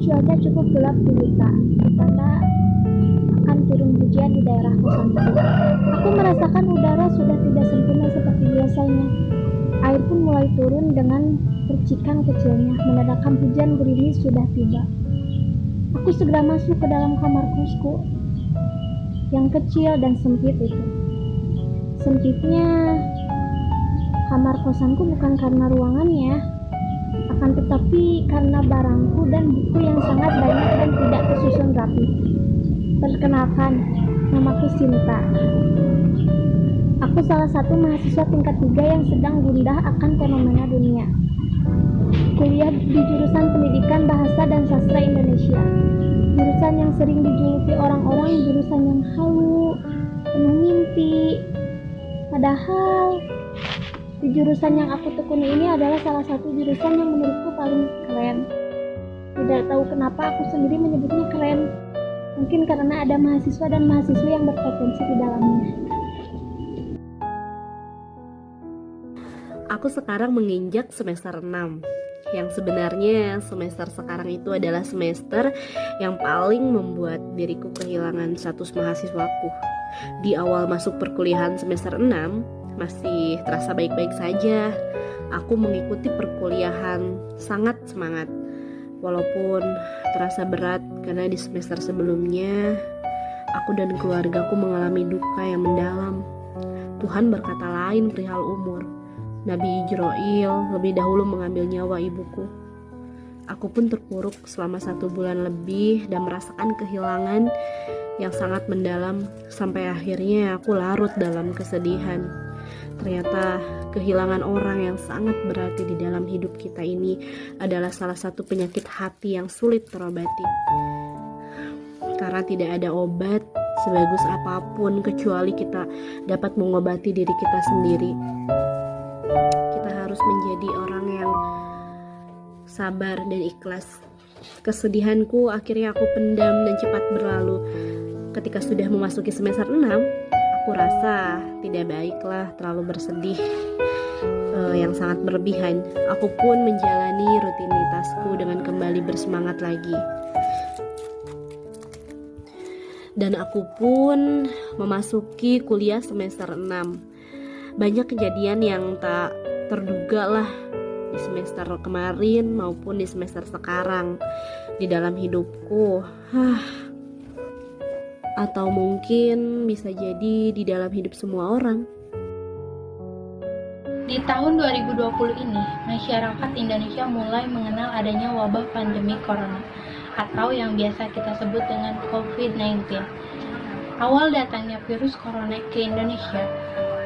cuaca cukup gelap gulita, ditanda akan turun hujan di daerah kosanku. Aku merasakan udara sudah tidak sempurna seperti biasanya. Air pun mulai turun dengan percikan kecilnya, menandakan hujan gerimis sudah tiba. Aku segera masuk ke dalam kamar kosku yang kecil dan sempit itu. Sempitnya kamar kosanku bukan karena ruangannya, akan tetapi karena barangku dan buku yang sangat banyak dan tidak tersusun rapi. Perkenalkan, namaku Sinta. Aku salah satu mahasiswa tingkat 3 yang sedang gundah akan fenomena dunia. Kuliah di jurusan Pendidikan Bahasa dan Sastra Indonesia. Jurusan yang sering dijuluki orang-orang jurusan yang halu, penuh mimpi. Padahal di jurusan yang aku tekuni ini adalah salah satu jurusan yang menurutku paling keren. Tidak tahu kenapa aku sendiri menyebutnya keren. Mungkin karena ada mahasiswa dan mahasiswi yang berpotensi di dalamnya. Aku sekarang menginjak semester 6. Yang sebenarnya semester sekarang itu adalah semester yang paling membuat diriku kehilangan status mahasiswaku. Di awal masuk perkuliahan semester 6 masih terasa baik-baik saja. Aku mengikuti perkuliahan sangat semangat. Walaupun terasa berat karena di semester sebelumnya aku dan keluargaku mengalami duka yang mendalam. Tuhan berkata lain perihal umur. Nabi Ijroil lebih dahulu mengambil nyawa ibuku. Aku pun terpuruk selama 1 bulan lebih dan merasakan kehilangan yang sangat mendalam. Sampai akhirnya aku larut dalam kesedihan. Ternyata kehilangan orang yang sangat berarti di dalam hidup kita ini adalah salah satu penyakit hati yang sulit terobati. Karena tidak ada obat sebagus apapun kecuali kita dapat mengobati diri kita sendiri. Kita harus menjadi orang yang sabar dan ikhlas. Kesedihanku akhirnya aku pendam dan cepat berlalu. Ketika sudah memasuki semester 6, aku rasa tidak baiklah terlalu bersedih yang sangat berlebihan. Aku pun menjalani rutinitasku dengan kembali bersemangat lagi. Dan aku pun memasuki kuliah semester 6. Banyak kejadian yang tak terduga lah di semester kemarin maupun di semester sekarang di dalam hidupku. Atau mungkin bisa jadi di dalam hidup semua orang. Di tahun 2020 ini, masyarakat Indonesia mulai mengenal adanya wabah pandemi corona atau yang biasa kita sebut dengan COVID-19. Awal datangnya virus corona ke Indonesia,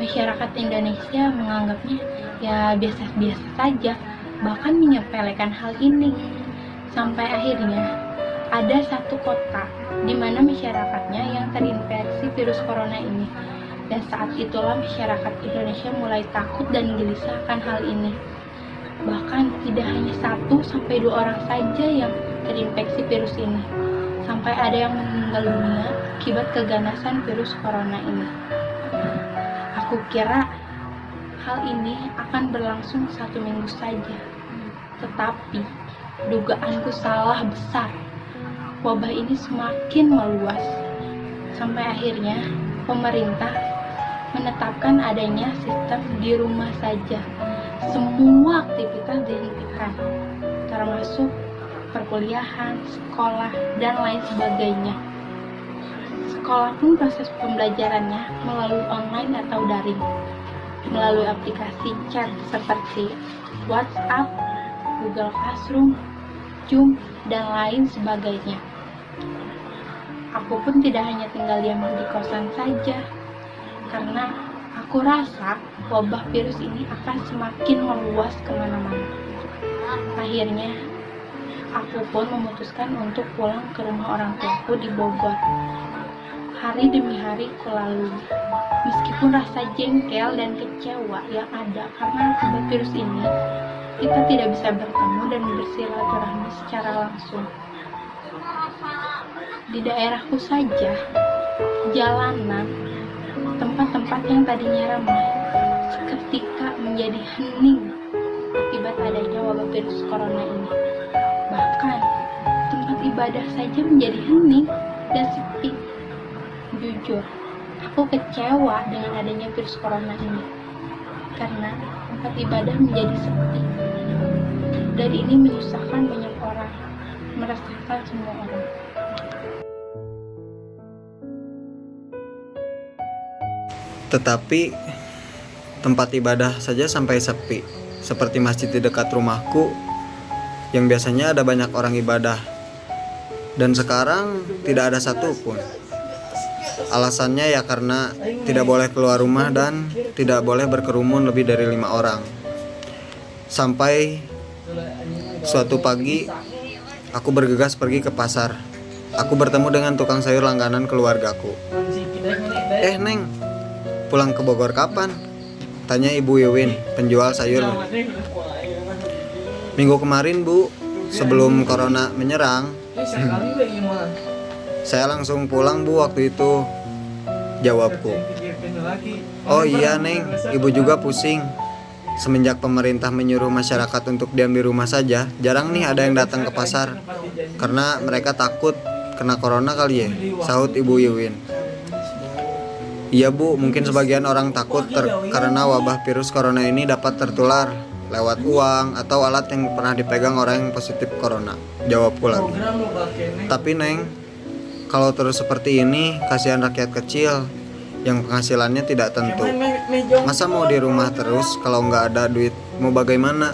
masyarakat Indonesia menganggapnya ya biasa-biasa saja, bahkan menyepelekan hal ini. Sampai akhirnya ada satu kota di mana masyarakatnya yang terinfeksi virus corona ini. Dan saat itulah masyarakat Indonesia mulai takut dan gelisah akan hal ini. Bahkan tidak hanya 1-2 orang saja yang terinfeksi virus ini, sampai ada yang meninggal dunia akibat keganasan virus corona ini. Aku kira hal ini akan berlangsung 1 minggu saja, tetapi dugaanku salah besar. Wabah ini semakin meluas, sampai akhirnya pemerintah menetapkan adanya sistem di rumah saja. Semua aktivitas dihentikan, termasuk perkuliahan, sekolah, dan lain sebagainya. Sekolah pun proses pembelajarannya melalui online atau daring, melalui aplikasi chat seperti WhatsApp, Google Classroom, Zoom, dan lain sebagainya. Aku pun tidak hanya tinggal diam di kosan saja, karena aku rasa wabah virus ini akan semakin meluas kemana-mana. Akhirnya, aku pun memutuskan untuk pulang ke rumah orang tuaku di Bogor. Hari demi hari ku lalui, meskipun rasa jengkel dan kecewa yang ada karena akibat virus ini, kita tidak bisa bertemu dan bersilaturahmi secara langsung. Di daerahku saja, jalanan, tempat-tempat yang tadinya ramai seketika menjadi hening akibat adanya wabah virus corona ini. Bahkan tempat ibadah saja menjadi hening dan sepi. Jujur, aku kecewa dengan adanya virus corona ini, karena tempat ibadah menjadi sepi. Dan ini menyusahkan banyak orang, meresahkan semua orang. Tetapi tempat ibadah saja sampai sepi, seperti masjid di dekat rumahku yang biasanya ada banyak orang ibadah, dan sekarang tidak ada satupun. Alasannya ya karena tidak boleh keluar rumah dan tidak boleh berkerumun lebih dari 5 orang. Sampai suatu pagi aku bergegas pergi ke pasar. Aku bertemu dengan tukang sayur langganan keluargaku. Neng, pulang ke Bogor kapan? Tanya Ibu Wiwin, penjual sayur. Minggu kemarin, Bu, sebelum corona menyerang. Saya langsung pulang, Bu, waktu itu, jawabku. Oh iya, Neng, Ibu juga pusing. Semenjak pemerintah menyuruh masyarakat untuk diam di rumah saja, jarang nih ada yang datang ke pasar. Karena mereka takut kena corona kali ya, sahut Ibu Wiwin. Iya, Bu, mungkin sebagian orang takut karena wabah virus corona ini dapat tertular lewat uang atau alat yang pernah dipegang orang yang positif corona, jawabku lagi. Tapi Neng, kalau terus seperti ini, kasihan rakyat kecil yang penghasilannya tidak tentu. Masa mau di rumah terus kalau nggak ada duit, mau bagaimana?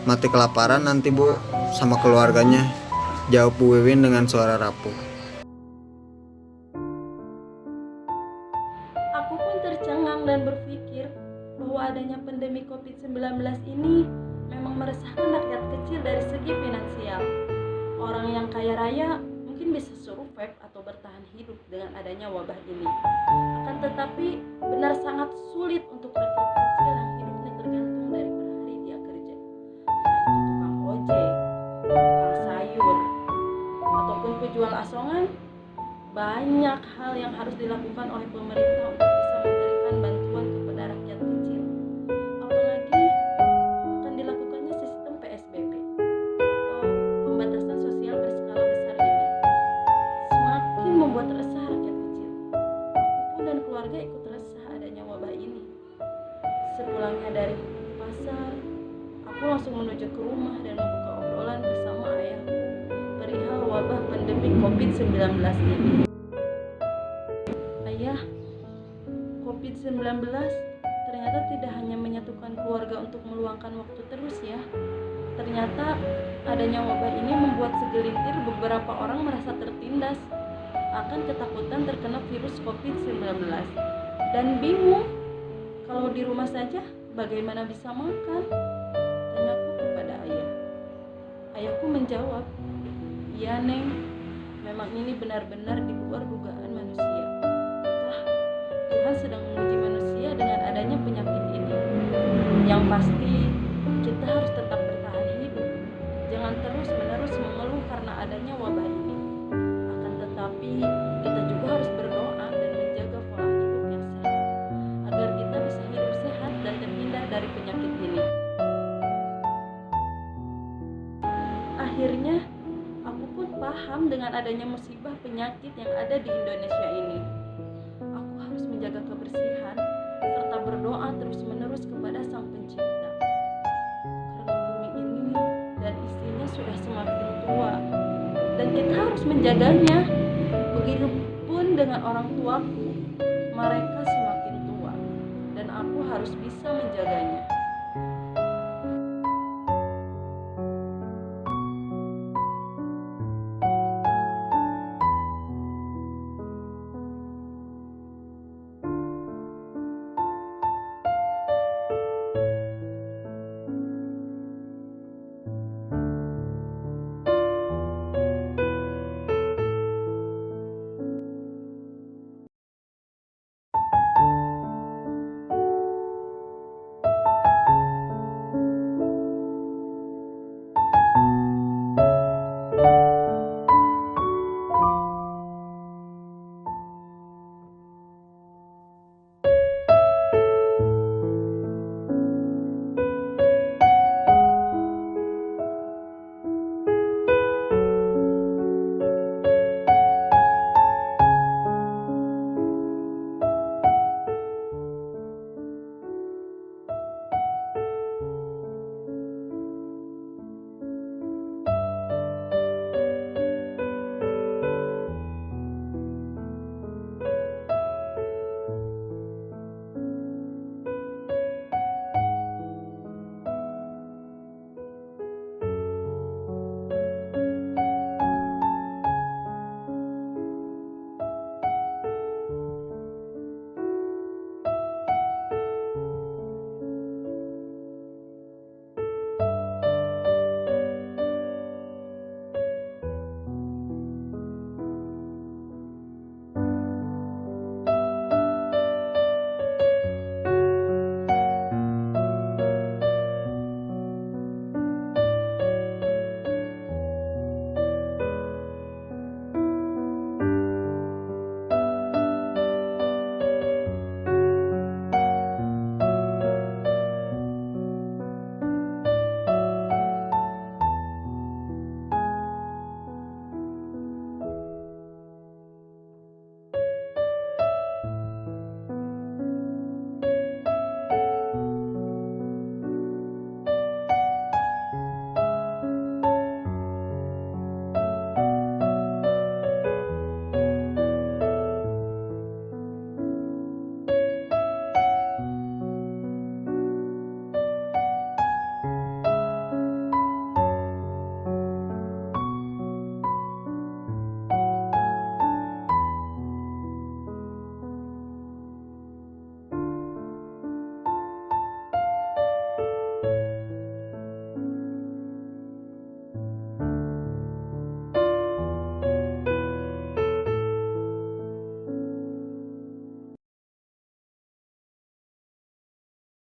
Mati kelaparan nanti, Bu, sama keluarganya, jawab Bu Wiwin dengan suara rapuh. Aku pun tercengang dan berpikir bahwa adanya pandemi COVID-19 ini memang meresahkan rakyat kecil dari segi finansial. Orang yang kaya raya mungkin bisa survive atau bertahan hidup dengan adanya wabah ini. Akan tetapi benar sangat sulit untuk rakyat kecil yang hidupnya tergantung dari per hari dia kerja. Entah itu tukang ojek, tukang sayur, ataupun penjual asongan. Banyak hal yang harus dilakukan oleh pemerintah untuk bisa memberikan bantuan kepada rakyat kecil. Apalagi akan dilakukannya sistem PSBB atau pembatasan sosial berskala besar ini. Semakin membuat resah rakyat kecil. Aku pun dan keluarga ikut resah adanya wabah ini. Sepulangnya dari pasar, aku langsung menuju ke rumah dan membuka obrolan bersama ayahku perihal wabah pandemi COVID-19 ini. Ayah, COVID-19 ternyata tidak hanya menyatukan keluarga untuk meluangkan waktu terus ya. Ternyata adanya wabah ini membuat segelintir beberapa orang merasa tertindas akan ketakutan terkena virus COVID-19 dan bingung kalau di rumah saja bagaimana bisa makan. Tanyaku kepada ayah. Ayahku menjawab, iya Neng, memang ini benar-benar di luar dugaan manusia. Tuhan sedang menguji manusia dengan adanya penyakit ini. Yang pasti kita harus tetap bertahan hidup. Jangan terus-menerus mengeluh karena adanya wabah ini. Akan tetapi kita juga harus berdoa dan menjaga pola hidup yang sehat agar kita bisa hidup sehat dan terhindar dari penyakit ini. Akhirnya aku pun paham dengan adanya musibah penyakit yang ada di Indonesia ini. Aku harus menjaga kebersihan serta berdoa terus-menerus kepada Sang Pencipta. Karena bumi ini dan isinya sudah semakin tua dan kita harus menjaganya. Begitupun dengan orang tuaku, mereka semakin tua dan aku harus bisa menjaganya.